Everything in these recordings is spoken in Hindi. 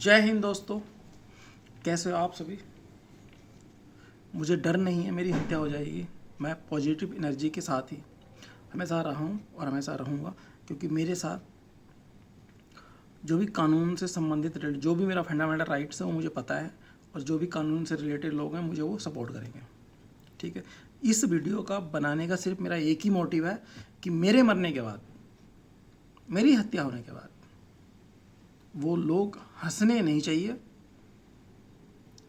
जय हिंद दोस्तों, कैसे हो आप सभी। मुझे डर नहीं है मेरी हत्या हो जाएगी। मैं पॉजिटिव एनर्जी के साथ ही हमेशा रहा हूँ और हमेशा रहूँगा, क्योंकि मेरे साथ जो भी कानून से संबंधित जो भी मेरा फंडामेंटल राइट्स है वो मुझे पता है, और जो भी कानून से रिलेटेड लोग हैं मुझे वो सपोर्ट करेंगे। ठीक है, इस वीडियो का बनाने का सिर्फ मेरा एक ही मोटिव है कि मेरे मरने के बाद, मेरी हत्या होने के बाद वो लोग हंसने नहीं चाहिए,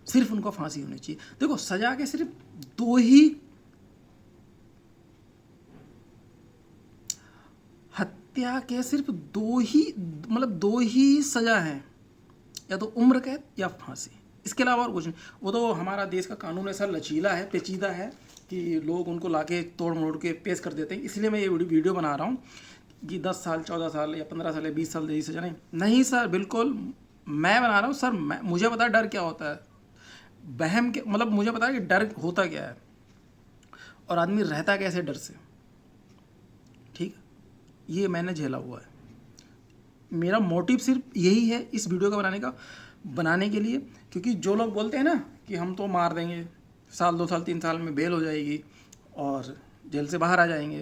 सिर्फ उनको फांसी होनी चाहिए। देखो, सजा के सिर्फ दो ही, हत्या के सिर्फ दो ही, मतलब दो ही सजा है, या तो उम्र कैद या फांसी। इसके अलावा और कुछ नहीं। वो तो हमारा देश का कानून ऐसा लचीला है, पेचीदा है कि लोग उनको लाके तोड़ मरोड़ के पेश कर देते हैं। इसलिए मैं ये वीडियो बना रहा हूँ कि 10 साल 14 साल या 15 साल या 20 साल जैसी सजा नहीं सर, बिल्कुल मैं बना रहा हूँ सर। मुझे पता है डर क्या होता है, बहम के, मतलब मुझे पता है कि डर होता क्या है और आदमी रहता कैसे डर से। ठीक, ये मैंने झेला हुआ है। मेरा मोटिव सिर्फ यही है इस वीडियो का बनाने के लिए, क्योंकि जो लोग बोलते हैं ना कि हम तो मार देंगे, साल 2 साल 3 साल में बेल हो जाएगी और जेल से बाहर आ जाएंगे,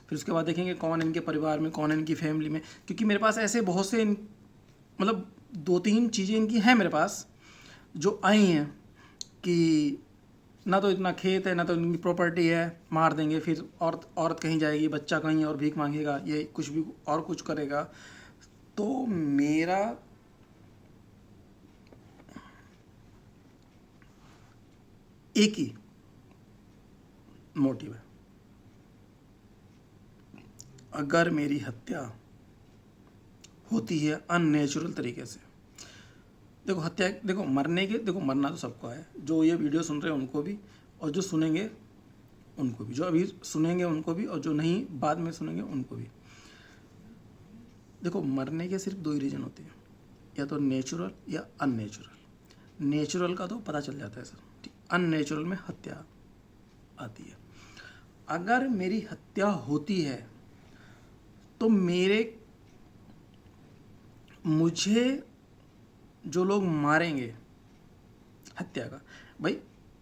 फिर उसके बाद देखेंगे कौन इनके परिवार में, कौन इनकी फैमिली में। क्योंकि मेरे पास ऐसे बहुत से मतलब 2-3 चीज़ें इनकी हैं मेरे पास जो आई हैं कि ना तो इतना खेत है, ना तो इनकी प्रॉपर्टी है, मार देंगे, फिर औरत कहीं जाएगी, बच्चा कहीं और भीख मांगेगा, ये कुछ भी और कुछ करेगा। तो मेरा एक ही मोटिव है, अगर मेरी हत्या होती है अननेचुरल तरीके से। देखो हत्या, देखो मरने के, देखो मरना तो सबको है, जो ये वीडियो सुन रहे हैं उनको भी, और जो सुनेंगे उनको भी, जो अभी सुनेंगे उनको भी, और जो नहीं बाद में सुनेंगे उनको भी। देखो मरने के सिर्फ 2 ही रीज़न होते हैं, या तो नेचुरल या अननेचुरल। नेचुरल का तो पता चल जाता है सर, ठीक, अननेचुरल में हत्या आती है। अगर मेरी हत्या होती है तो मुझे जो लोग मारेंगे हत्या का, भाई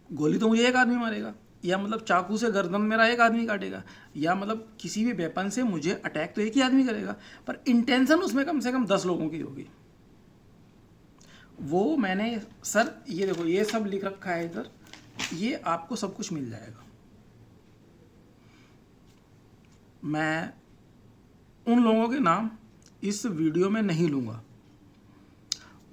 गोली तो मुझे एक आदमी मारेगा, या मतलब चाकू से गर्दन मेरा एक आदमी काटेगा, या मतलब किसी भी वेपन से मुझे अटैक तो एक ही आदमी करेगा, पर इंटेंशन उसमें कम से कम 10 लोगों की होगी। वो मैंने सर, ये देखो ये सब लिख रखा है इधर, ये आपको सब कुछ मिल जाएगा। मैं उन लोगों के नाम इस वीडियो में नहीं लूँगा,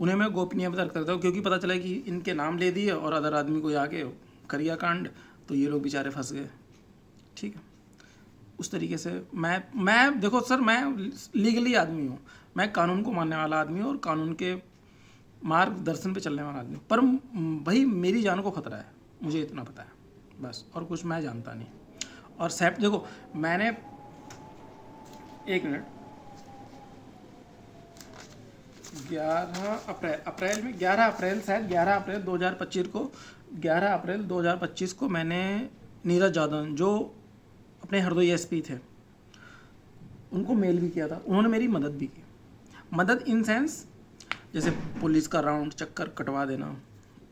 उन्हें मैं गोपनीय बता करता हूँ, क्योंकि पता चला कि इनके नाम ले दिए और अदर आदमी को आके करिया कांड, तो ये लोग बेचारे फंस गए। ठीक है, उस तरीके से मैं देखो सर, मैं लीगली आदमी हूँ, मैं कानून को मानने वाला आदमी हूँ और कानून के मार्गदर्शन पे चलने वाला आदमी, पर भाई मेरी जान को खतरा है, मुझे इतना पता है बस, और कुछ मैं जानता नहीं। और सेफ्ट देखो, मैंने 1 मिनट, 11 अप्रैल शायद 11 अप्रैल 2025 को, 11 अप्रैल 2025 को मैंने नीरज यादव जो अपने हरदोई एसपी थे उनको मेल भी किया था। उन्होंने मेरी मदद भी की, मदद इन सेंस जैसे पुलिस का राउंड चक्कर कटवा देना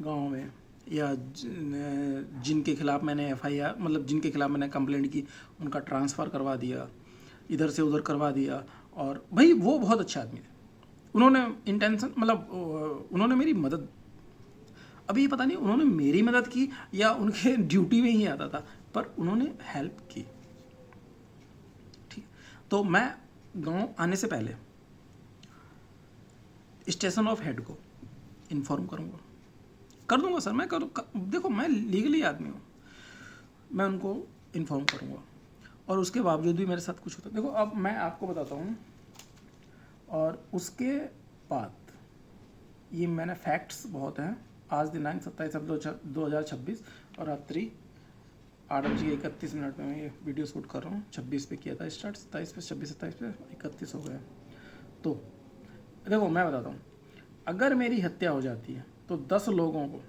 गांव में, या जिनके खिलाफ मैंने FIR, मतलब जिनके खिलाफ मैंने कंप्लेंट की उनका ट्रांसफ़र करवा दिया, इधर से उधर करवा दिया। और भाई वो बहुत अच्छे आदमी थे, उन्होंने इंटेंशन, मतलब उन्होंने मेरी मदद, अभी ये पता नहीं उन्होंने मेरी मदद की या उनके ड्यूटी में ही आता था, पर उन्होंने हेल्प की। ठीक, तो मैं गांव आने से पहले स्टेशन ऑफ हेड को इन्फॉर्म करूंगा, कर दूंगा सर, मैं देखो मैं लीगली आदमी हूँ, मैं उनको इन्फॉर्म करूंगा, और उसके बावजूद भी मेरे साथ कुछ होता। देखो अब मैं आपको बताता हूँ, और उसके बाद ये मैंने फैक्ट्स बहुत हैं। आज दिनांक 27/7/2026 और रात्रि 8:31 में मैं ये वीडियो शूट कर रहा हूँ। 26 पे किया था स्टार्ट, 27 पे, 26, 27 पे, 31 हो गया। तो देखो मैं बताता हूँ, अगर मेरी हत्या हो जाती है तो 10 लोगों को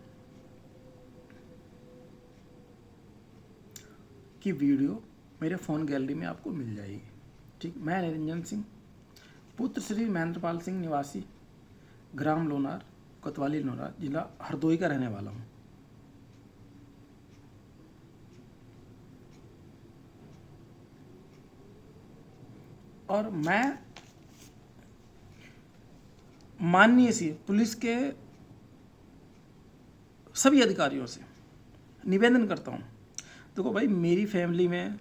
की वीडियो मेरे फ़ोन गैलरी में आपको मिल जाएगी। ठीक, मैं निरंजन सिंह, पुत्र श्री महेंद्रपाल सिंह निवासी ग्राम लोनार, कोतवाली लोनार, जिला हरदोई का रहने वाला हूँ। और मैं माननीय सी पुलिस के सभी अधिकारियों से निवेदन करता हूँ, देखो भाई, मेरी फैमिली में,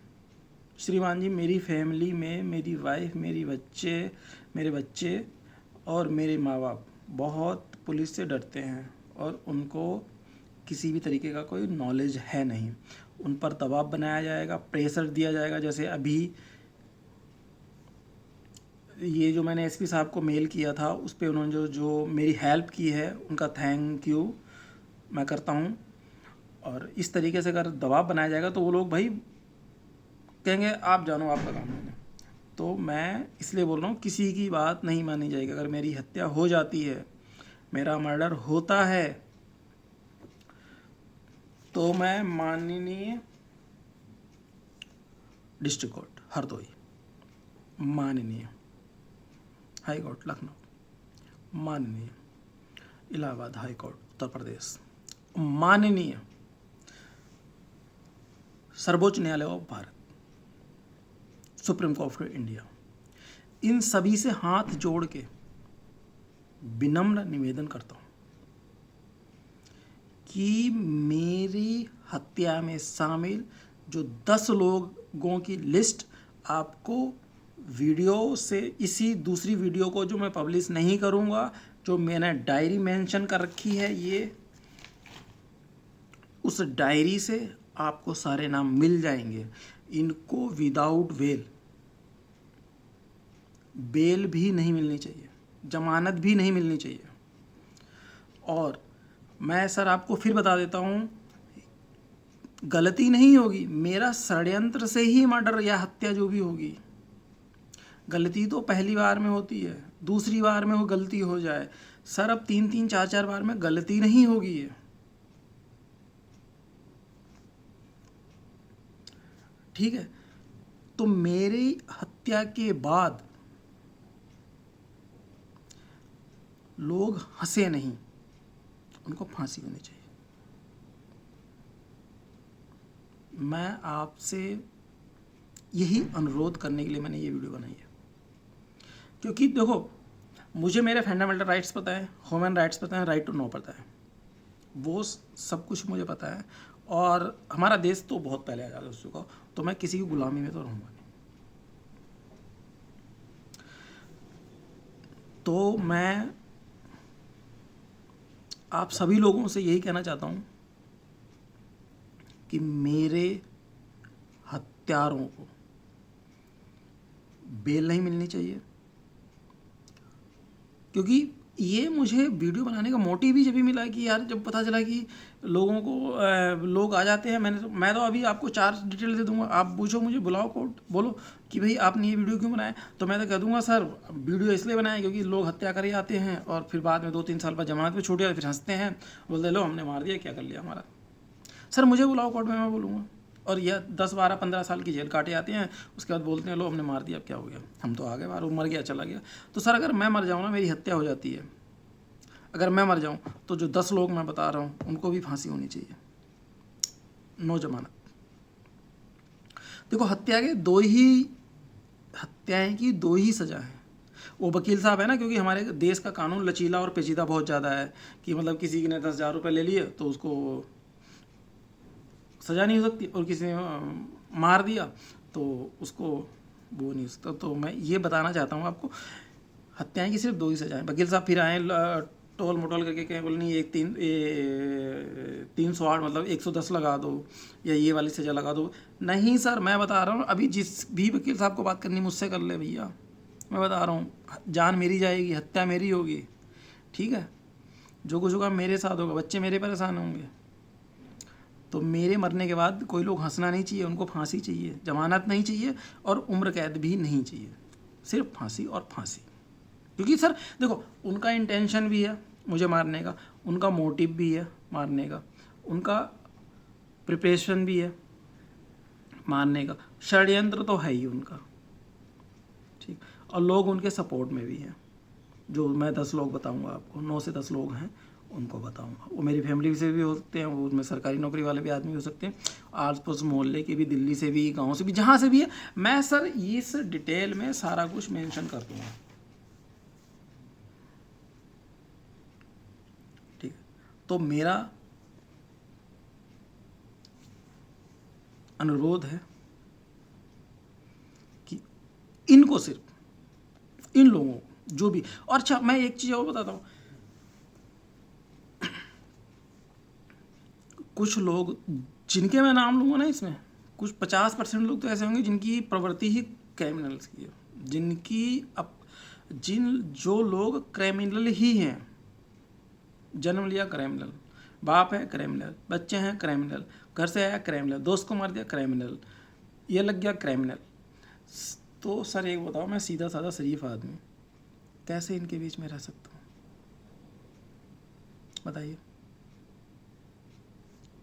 श्रीमान जी, मेरी फैमिली में मेरी वाइफ, मेरे बच्चे और मेरे माँ बाप बहुत पुलिस से डरते हैं और उनको किसी भी तरीके का कोई नॉलेज है नहीं। उन पर दबाव बनाया जाएगा, प्रेशर दिया जाएगा। जैसे अभी ये जो मैंने एसपी साहब को मेल किया था, उस पर उन्होंने जो मेरी हेल्प की है, उनका थैंक यू मैं करता हूँ। और इस तरीके से अगर दबाव बनाया जाएगा तो वो लोग भाई कहेंगे आप जानो, आपका काम है। तो मैं इसलिए बोल रहा हूँ, किसी की बात नहीं मानी जाएगी। अगर मेरी हत्या हो जाती है, मेरा मर्डर होता है, तो मैं माननीय डिस्ट्रिक्ट कोर्ट हरदोई, माननीय हाई कोर्ट लखनऊ, माननीय इलाहाबाद हाई कोर्ट उत्तर प्रदेश, माननीय सर्वोच्च न्यायालय of Bharat, supreme court of India, इन सभी से हाथ जोड़ के विनम्र निवेदन करता हूँ कि मेरी हत्या में शामिल जो 10 लोगों की लिस्ट आपको वीडियो से, इसी दूसरी वीडियो को जो मैं पब्लिश नहीं करूँगा, जो मैंने डायरी मेंशन कर रखी है, ये उस डायरी से आपको सारे नाम मिल जाएंगे। इनको विदाउट बेल भी नहीं मिलनी चाहिए, जमानत भी नहीं मिलनी चाहिए। और मैं सर आपको फिर बता देता हूँ, गलती नहीं होगी, मेरा षड्यंत्र से ही मर्डर या हत्या जो भी होगी, गलती तो पहली बार में होती है, दूसरी बार में वो गलती हो जाए सर, अब 3-3 4-4 बार में गलती नहीं होगी ये। ठीक है, तो मेरी हत्या के बाद लोग हंसे नहीं, उनको फांसी होनी चाहिए। मैं आपसे यही अनुरोध करने के लिए मैंने ये वीडियो बनाई है, क्योंकि देखो, मुझे मेरे फंडामेंटल राइट्स पता है, ह्यूमन राइट्स पता है, राइट टू नो पता है, वो सब कुछ मुझे पता है। और हमारा देश तो बहुत पहले आज़ाद हो चुका, तो मैं किसी की गुलामी में तो रहूँगा नहीं। तो मैं आप सभी लोगों से यही कहना चाहता हूँ कि मेरे हत्यारों को बेल नहीं मिलनी चाहिए, क्योंकि ये मुझे वीडियो बनाने का मोटिव भी जब भी मिला कि यार, जब पता चला कि लोगों को लोग आ जाते हैं, मैं तो अभी आपको 4 डिटेल दे दूंगा, आप पूछो मुझे, बुलाओ कोर्ट, बोलो कि भाई आपने ये वीडियो क्यों बनाया, तो मैं तो कह दूंगा सर वीडियो इसलिए बनाया क्योंकि लोग हत्या करे आते हैं और फिर बाद में 2-3 साल बाद जमानत पे छूट जाते, फिर हंसते हैं, बोलते लो हमने मार दिया, क्या कर लिया हमारा। सर मुझे बुलाओ कोर्ट में, मैं बोलूँगा। और यह 10-12-15 साल की जेल काटे आते हैं, उसके बाद बोलते हैं लो हमने मार दिया, अब क्या हो गया, हम तो आ गए बाहर, वो मर गया चला गया। तो सर अगर मैं मर जाऊँ ना, मेरी हत्या हो जाती है, अगर मैं मर जाऊँ तो जो 10 लोग मैं बता रहा हूँ उनको भी फांसी होनी चाहिए, नो जमानत। देखो, हत्याएं की 2 ही सज़ा हैं। वो वकील साहब है ना, क्योंकि हमारे देश का कानून लचीला और पेचीदा बहुत ज़्यादा है कि मतलब किसी ने 10,000 रुपये ले लिए तो उसको सज़ा नहीं हो सकती, और किसी ने मार दिया तो उसको वो नहीं हो सकता। तो मैं ये बताना चाहता हूँ आपको, हत्याएं की सिर्फ 2 ही सज़ा है। वकील साहब फिर आए टोल मोटोल करके कहें, बोले नहीं 308 मतलब 110 लगा दो, या ये वाली सज़ा लगा दो। नहीं सर, मैं बता रहा हूँ, अभी जिस भी वकील साहब को बात करनी मुझसे कर ले भैया, मैं बता रहा हूँ, जान मेरी जाएगी, हत्या मेरी होगी, ठीक है, जो कुछ होगा मेरे साथ होगा, बच्चे मेरे परेशान होंगे। तो मेरे मरने के बाद कोई लोग हंसना नहीं चाहिए, उनको फांसी चाहिए, जमानत नहीं चाहिए और उम्र कैद भी नहीं चाहिए, सिर्फ फांसी और फांसी। क्योंकि सर देखो, उनका इंटेंशन भी है मुझे मारने का, उनका मोटिव भी है मारने का, उनका प्रिपरेशन भी है मारने का, षड्यंत्र तो है ही उनका, ठीक, और लोग उनके सपोर्ट में भी हैं। जो मैं 10 लोग बताऊंगा आपको, 9 से 10 लोग हैं उनको बताऊंगा। वो मेरी फैमिली से भी हो सकते हैं, वो उसमें सरकारी नौकरी वाले भी आदमी हो सकते हैं, आस पास मोहल्ले के भी, दिल्ली से भी, गांव से भी, जहाँ से भी है। मैं सर इस डिटेल में सारा कुछ मेंशन कर दूंगा, ठीक है। तो मेरा अनुरोध है कि इनको, सिर्फ इन लोगों को जो भी, और अच्छा मैं एक चीज़ और बताता हूँ, कुछ लोग जिनके मैं नाम लूँगा ना इसमें, कुछ 50% लोग तो ऐसे होंगे जिनकी प्रवृत्ति ही क्रिमिनल्स की है, जो लोग क्रिमिनल ही हैं, जन्म लिया क्रिमिनल, बाप है क्रिमिनल, बच्चे हैं क्रिमिनल, घर से आया क्रिमिनल, दोस्त को मार दिया क्रिमिनल, ये लग गया क्रिमिनल। तो सर एक बताओ, मैं सीधा साधा शरीफ आदमी कैसे इनके बीच में रह सकता हूँ, बताइए।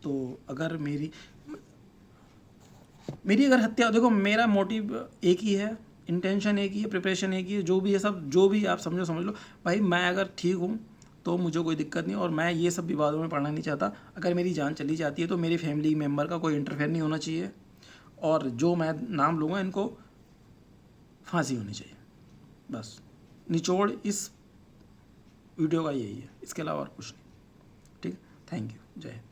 तो अगर मेरी अगर हत्या, देखो मेरा मोटिव एक ही है, इंटेंशन एक ही है, प्रिपरेशन एक ही है, जो भी है सब, जो भी आप समझो समझ लो भाई। मैं अगर ठीक हूँ तो मुझे कोई दिक्कत नहीं, और मैं ये सब विवादों में पड़ना नहीं चाहता। अगर मेरी जान चली जाती है तो मेरी फैमिली मेम्बर का कोई इंटरफेयर नहीं होना चाहिए, और जो मैं नाम लूँगा इनको फांसी होनी चाहिए। बस निचोड़ इस वीडियो का यही है, इसके अलावा और कुछ नहीं। ठीक, थैंक यू, जय हिंद।